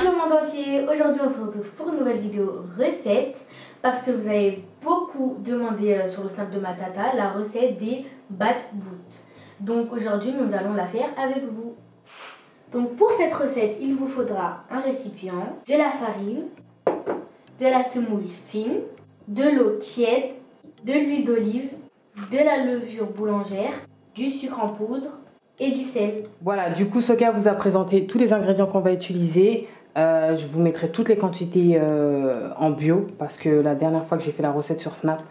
le monde entier, aujourd'hui on se retrouve pour une nouvelle vidéo recette parce que vous avez beaucoup demandé sur le snap de ma tata la recette des bat boots. Donc aujourd'hui nous allons la faire avec vous. Donc pour cette recette il vous faudra un récipient, de la farine, de la semoule fine, de l'eau tiède, de l'huile d'olive, de la levure boulangère, du sucre en poudre et du sel. Voilà, du coup Soka vous a présenté tous les ingrédients qu'on va utiliser. Je vous mettrai toutes les quantités en bio parce que la dernière fois que j'ai fait la recette sur Snap,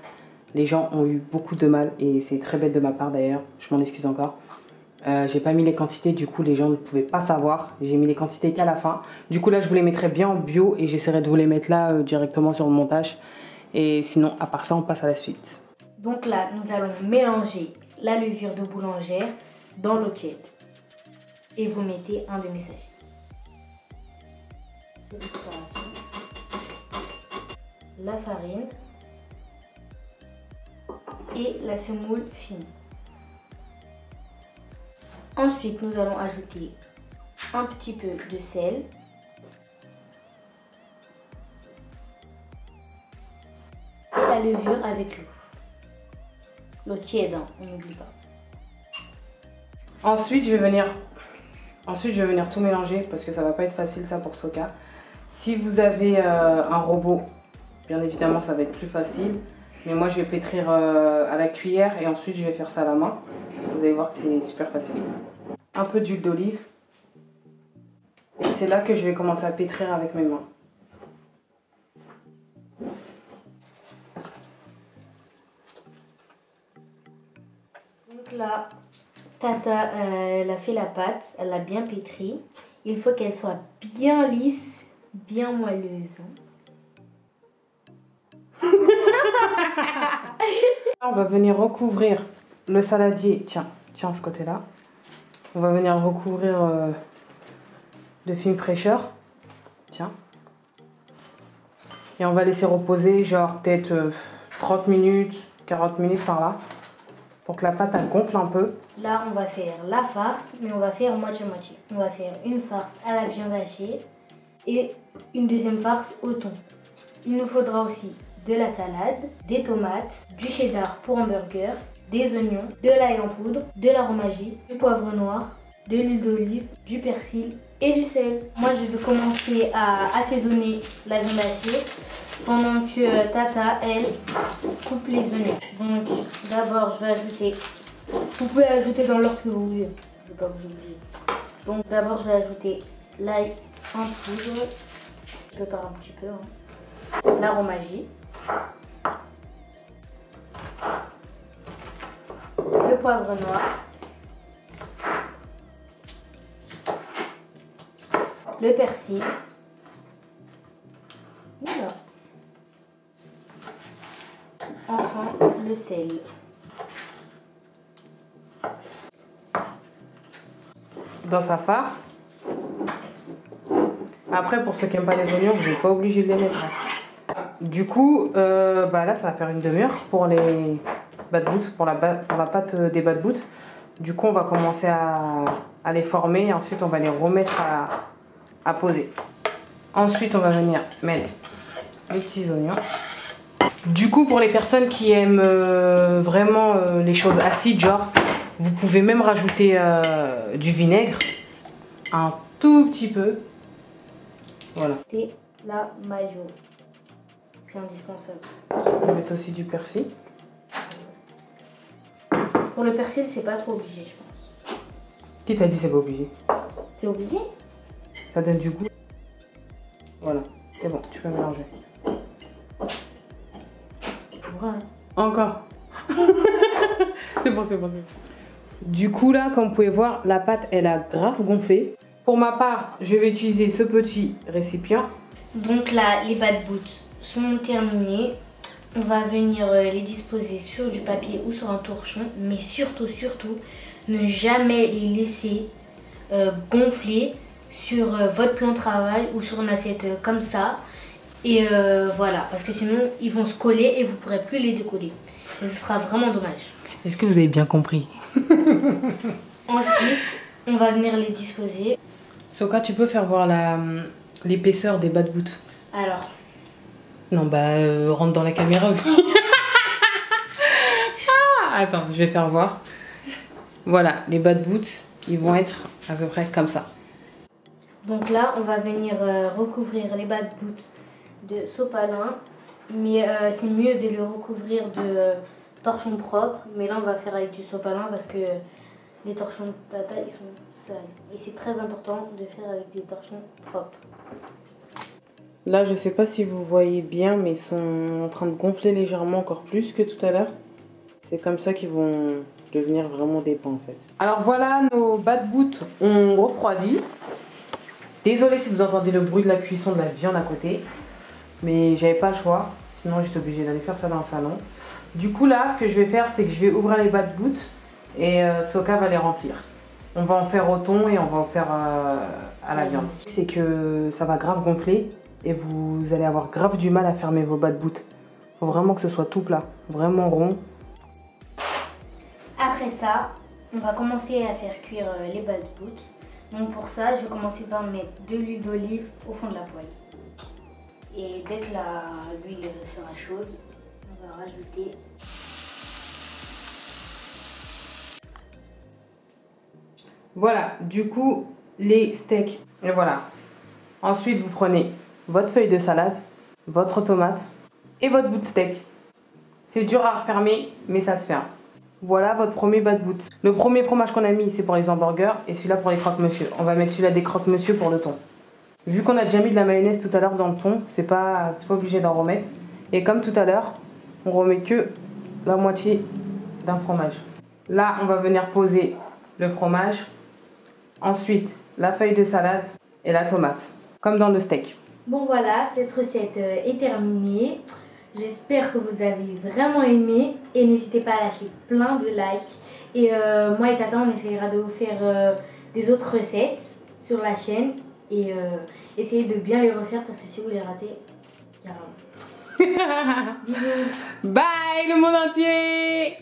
les gens ont eu beaucoup de mal et c'est très bête de ma part d'ailleurs, je m'en excuse encore. J'ai pas mis les quantités, du coup les gens ne pouvaient pas savoir. J'ai mis les quantités qu'à la fin. Du coup là je vous les mettrai bien en bio et j'essaierai de vous les mettre là directement sur le montage. Et sinon à part ça on passe à la suite. Donc là nous allons mélanger la levure de boulangère dans l'eau tiède. Et vous mettez un demi-sachet. La farine et la semoule fine. Ensuite, nous allons ajouter un petit peu de sel, et la levure avec l'eau. L'eau tiède, hein, on n'oublie pas. Ensuite, je vais venir tout mélanger parce que ça va pas être facile ça pour Soka. Si vous avez un robot, bien évidemment ça va être plus facile. Mais moi je vais pétrir à la cuillère et ensuite je vais faire ça à la main. Vous allez voir que c'est super facile. Un peu d'huile d'olive. Et c'est là que je vais commencer à pétrir avec mes mains. Donc là, Tata, elle a fait la pâte, elle l'a bien pétrie. Il faut qu'elle soit bien lisse, bien moelleuse. On va venir recouvrir le saladier, tiens ce côté-là. On va venir recouvrir de film fraîcheur, tiens. Et on va laisser reposer genre peut-être 30 minutes, 40 minutes par là. Pour que la pâte elle gonfle un peu. Là on va faire la farce, mais on va faire moitié-moitié. On va faire une farce à la viande hachée et une deuxième farce au thon. Il nous faudra aussi de la salade, des tomates, du cheddar pour hamburger, des oignons, de l'ail en poudre, de l'aromagie, du poivre noir, de l'huile d'olive, du persil et du sel. Moi je vais commencer à assaisonner la viande hachée pendant que Tata elle coupe les oignons. Donc d'abord je vais ajouter, vous pouvez ajouter dans l'ordre que vous voulez, je ne vais pas vous le dire. Donc d'abord je vais ajouter l'ail en poudre, je prépare un petit peu, hein. L'aromagie, le poivre noir, le persil, voilà. Enfin le sel. Dans sa farce. Après pour ceux qui n'aiment pas les oignons, vous n'êtes pas obligé de les mettre. Du coup, là ça va faire une demi-heure pour les bat boots, pour la pâte des bat boots. Du coup on va commencer à les former et ensuite on va les remettre à poser. Ensuite on va venir mettre les petits oignons. Du coup pour les personnes qui aiment vraiment les choses acides, genre vous pouvez même rajouter du vinaigre, un tout petit peu. Voilà. Et la mayo. C'est indispensable. On va mettre aussi du persil. Pour le persil, c'est pas trop obligé, je pense. Qui t'a dit c'est pas obligé? C'est obligé? Ça donne du goût. Voilà, c'est bon, tu peux mélanger. Ouais. Encore. C'est bon. Du coup là, comme vous pouvez voir, la pâte elle a grave gonflé. Pour ma part, je vais utiliser ce petit récipient. Donc là, les bat boots sont terminés. On va venir les disposer sur du papier ou sur un torchon. Mais surtout, ne jamais les laisser gonfler sur votre plan de travail ou sur une assiette comme ça. Et voilà, parce que sinon, ils vont se coller et vous ne pourrez plus les décoller. Et ce sera vraiment dommage. Est-ce que vous avez bien compris? Ensuite, on va venir les disposer. Soka, tu peux faire voir l'épaisseur des bad boots. Alors. Non, bah, rentre dans la caméra aussi. Ah, attends, je vais faire voir. Voilà, les bad boots, ils vont être à peu près comme ça. Donc là, on va venir recouvrir les bad boots de sopalin. Mais c'est mieux de le recouvrir de torchons propres. Mais là, on va faire avec du sopalin parce que les torchons de tata, ils sont sales. Et c'est très important de faire avec des torchons propres. Là, je sais pas si vous voyez bien, mais ils sont en train de gonfler légèrement encore plus que tout à l'heure. C'est comme ça qu'ils vont devenir vraiment des pains en fait. Alors voilà, nos bad boots ont refroidi. Désolée si vous entendez le bruit de la cuisson de la viande à côté. Mais j'avais pas le choix. Sinon, j'étais obligée d'aller faire ça dans le salon. Du coup, là, ce que je vais faire, c'est que je vais ouvrir les bad boots et Soka va les remplir. On va en faire au thon et on va en faire à la viande. C'est que ça va grave gonfler et vous allez avoir grave du mal à fermer vos bad boots. Faut vraiment que ce soit tout plat, vraiment rond. Après ça, on va commencer à faire cuire les bad boots. Donc pour ça, je vais commencer par mettre de l'huile d'olive au fond de la poêle. Et dès que l'huile sera chaude, on va rajouter voilà, du coup, les steaks. Et voilà. Ensuite, vous prenez votre feuille de salade, votre tomate et votre bout de steak. C'est dur à refermer, mais ça se ferme. Voilà votre premier bad boot. Le premier fromage qu'on a mis, c'est pour les hamburgers et celui-là pour les croque-monsieur. On va mettre celui-là des croque-monsieur pour le thon. Vu qu'on a déjà mis de la mayonnaise tout à l'heure dans le thon, c'est pas obligé d'en remettre. Et comme tout à l'heure, on remet que la moitié d'un fromage. Là, on va venir poser le fromage. Ensuite, la feuille de salade et la tomate, comme dans le steak. Bon voilà, cette recette est terminée. J'espère que vous avez vraiment aimé et n'hésitez pas à lâcher plein de likes. Et moi et Tata, on essaiera de vous faire des autres recettes sur la chaîne et essayez de bien les refaire parce que si vous les ratez, il y a rien. Bisous. Bye le monde entier.